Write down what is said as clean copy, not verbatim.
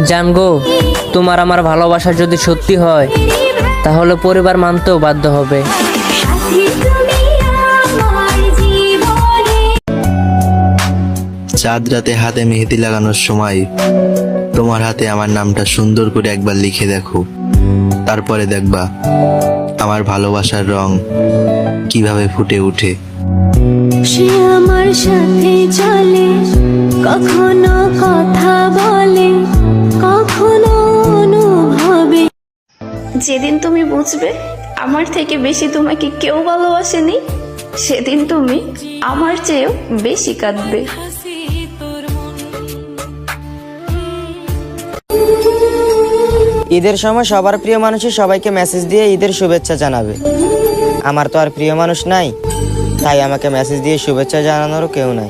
জানগো, তোমার আমার ভালোবাসা যদি সত্যি হয় তাহলে পরিবার মানতেও বাধ্য হবে। চাঁদ রাতে হাতে মেহেদি লাগানোর সময় তোমার হাতে আমার নামটা সুন্দর করে একবার লিখে দেখো, তারপরে দেখবা আমার ভালোবাসার রং কিভাবে ফুটে ওঠে। সে আমার সাথে চলে, কখনো কথা বলে, কখনো অনুভবে। যেদিন তুমি বুঝবে আমার থেকে বেশি তোমাকে কেউ ভালোবাসেনি, সেদিন তুমি আমার চেয়েও বেশি কাঁদবে। ঈদের সময় সবার প্রিয় মানুষই সবাইকে মেসেজ দিয়ে ঈদের শুভেচ্ছা জানাবে। আমার তো আর প্রিয় মানুষ নাই, তাই আমাকে মেসেজ দিয়ে শুভেচ্ছা জানানোরও কেউ নাই।